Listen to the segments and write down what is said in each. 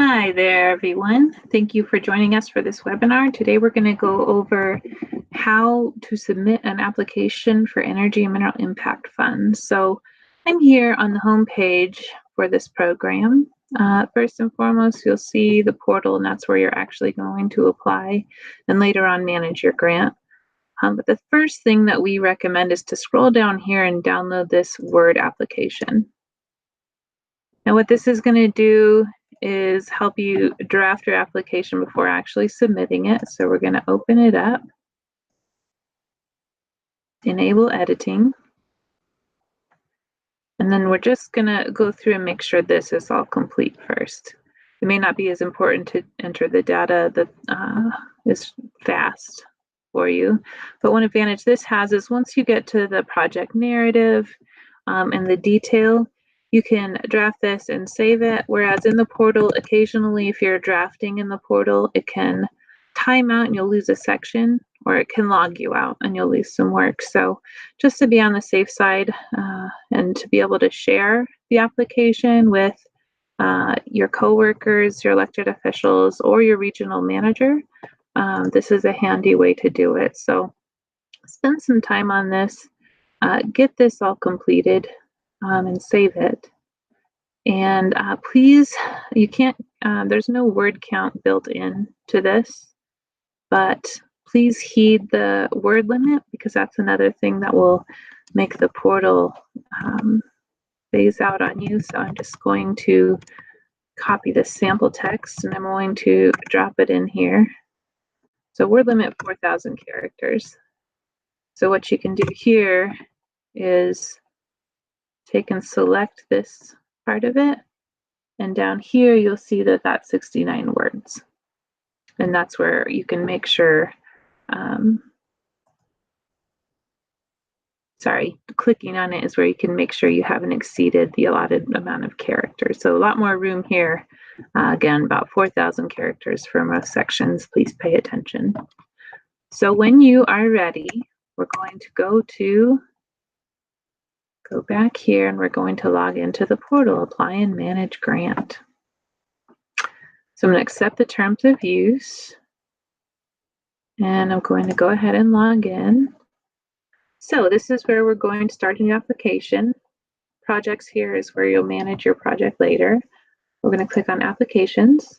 Hi there, everyone. Thank you for joining us for this webinar. Today we're going to go over how to submit an application for Energy and Mineral Impact Funds. So I'm here on the home page for this program. First and foremost, you'll see the portal, and that's where you're actually going to apply and later on manage your grant. But the first thing that we recommend is to scroll down here and download this Word application. Now what this is going to do is help you draft your application before actually submitting it. So we're going to open it up, enable editing, and then we're just going to go through and make sure this is all complete first. It may not be as important to enter the data that is fast for you, but one advantage this has is once you get to the project narrative and the detail, you can draft this and save it, whereas in the portal, occasionally if you're drafting in the portal, it can time out and you'll lose a section, or it can log you out and you'll lose some work. So just to be on the safe side and to be able to share the application with your coworkers, your elected officials, or your regional manager, this is a handy way to do it. So spend some time on this, get this all completed, and save it. And please, you can't, there's no word count built in to this, but please heed the word limit, because that's another thing that will make the portal phase out on you. So I'm just going to copy this sample text and I'm going to drop it in here. So word limit 4,000 characters. So what you can do here is take and select this part of it, and down here you'll see that that's 69 words, and that's where you can make sure clicking on it is where you can make sure you haven't exceeded the allotted amount of characters. So a lot more room here. Again, about 4,000 characters for most sections. Please pay attention. So when you are ready, we're going to go back here and we're going to log into the portal, apply and manage grant. So I'm going to accept the terms of use, and I'm going to go ahead and log in. So this is where we're going to start a new application. Projects here is where you'll manage your project later. We're going to click on applications,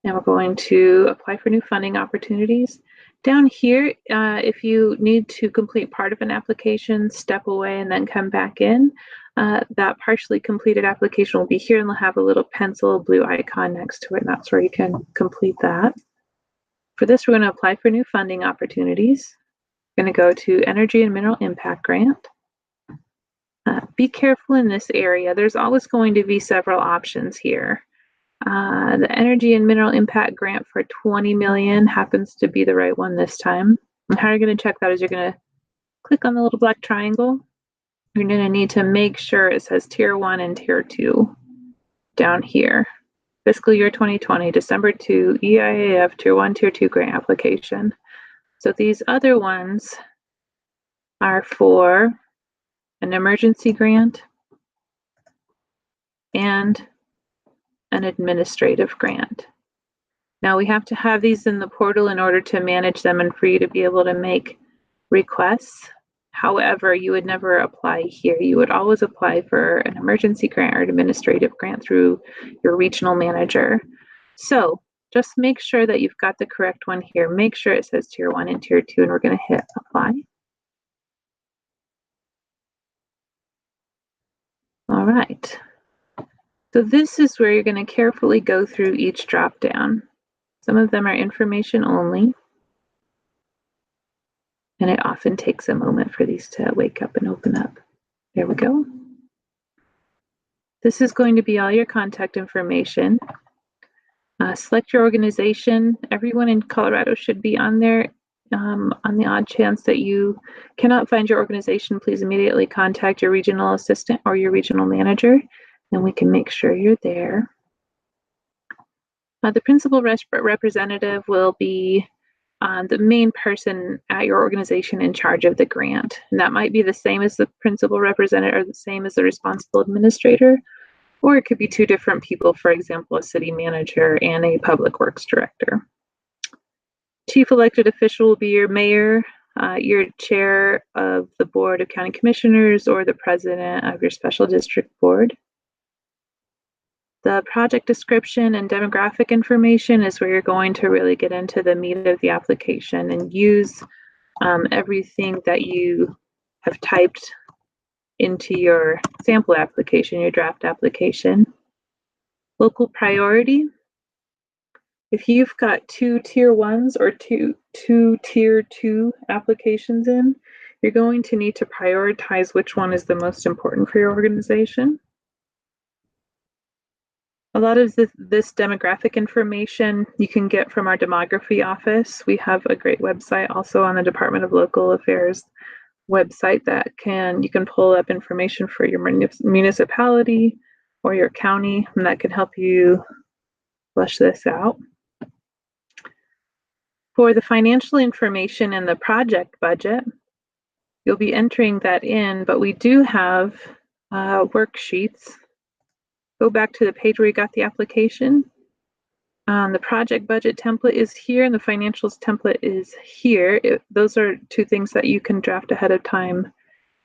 and we're going to apply for new funding opportunities. Down here, if you need to complete part of an application, step away and then come back in, that partially completed application will be here, and they'll have a little pencil blue icon next to it, and that's where you can complete that. For this, we're going to apply for new funding opportunities. We're going to go to Energy and Mineral Impact Grant. Be careful in this area. There's always going to be several options here. The Energy and Mineral Impact Grant for $20 million happens to be the right one this time. And how you're going to check that is you're going to click on the little black triangle. You're going to need to make sure it says Tier 1 and Tier 2 down here. Fiscal year 2020, December 2, EIAF Tier 1, Tier 2 grant application. So these other ones are for an emergency grant and an administrative grant. Now we have to have these in the portal in order to manage them and for you to be able to make requests. However, you would never apply here. You would always apply for an emergency grant or an administrative grant through your regional manager. So just make sure that you've got the correct one here. Make sure it says Tier 1 and Tier 2, and we're going to hit apply. All right. So this is where you're going to carefully go through each drop down. Some of them are information only, and it often takes a moment for these to wake up and open up. There we go. This is going to be all your contact information. Select your organization. Everyone in Colorado should be on there. On the odd chance that you cannot find your organization, please immediately contact your regional assistant or your regional manager, and we can make sure you're there. The principal representative will be the main person at your organization in charge of the grant. And that might be the same as the principal representative or the same as the responsible administrator, Or it could be two different people, for example, a city manager and a public works director. Chief elected official will be your mayor, your chair of the board of county commissioners, or the president of your special district board. The project description and demographic information is where you're going to really get into the meat of the application and use everything that you have typed into your sample application, your draft application. Local priority. If you've got two tier ones or two tier two applications in, you're going to need to prioritize which one is the most important for your organization. A lot of this demographic information you can get from our demography office. We have a great website also on the Department of Local Affairs website that you can pull up information for your municipality or your county, and that can help you flesh this out. For the financial information and the project budget, you'll be entering that in, but we do have worksheets. Go back to the page where you got the application. The project budget template is here and the financials template is here. Those are two things that you can draft ahead of time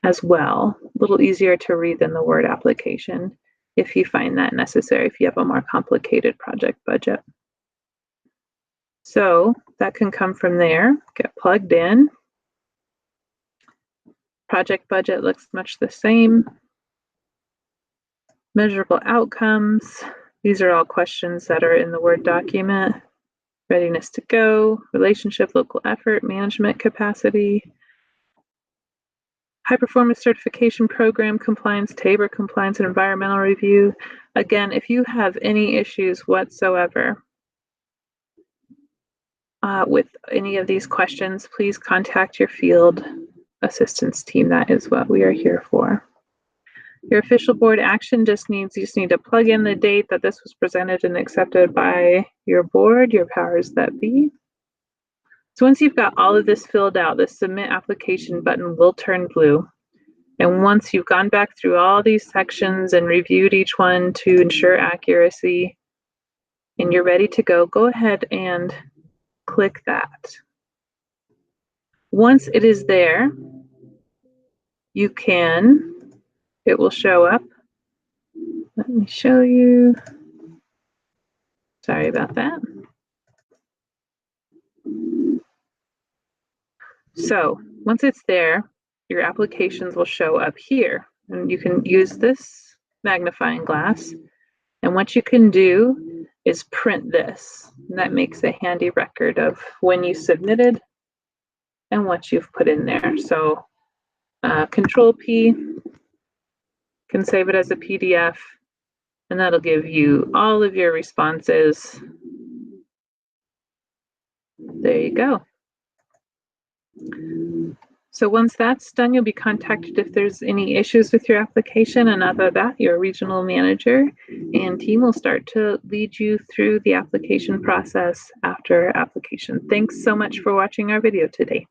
as well. A little easier to read than the Word application if you find that necessary, if you have a more complicated project budget. So that can come from there, get plugged in. Project budget looks much the same. Measurable outcomes. These are all questions that are in the Word document. Readiness to go, relationship, local effort, management capacity, high performance certification program compliance, TABOR compliance, and environmental review. Again, if you have any issues whatsoever with any of these questions, please contact your field assistance team. That is what we are here for. Your official board action you just need to plug in the date that this was presented and accepted by your board, your powers that be. So once you've got all of this filled out, the submit application button will turn blue. And once you've gone back through all these sections and reviewed each one to ensure accuracy and you're ready to go, go ahead and click that. Once it is there, it will show up. Let me show you. Sorry about that. So once it's there, your applications will show up here. And you can use this magnifying glass. And what you can do is print this. And that makes a handy record of when you submitted and what you've put in there. So Control P, can save it as a PDF, and that'll give you all of your responses. There you go. So once that's done, you'll be contacted if there's any issues with your application, and other than that, your regional manager and team will start to lead you through the application process after application. Thanks so much for watching our video today.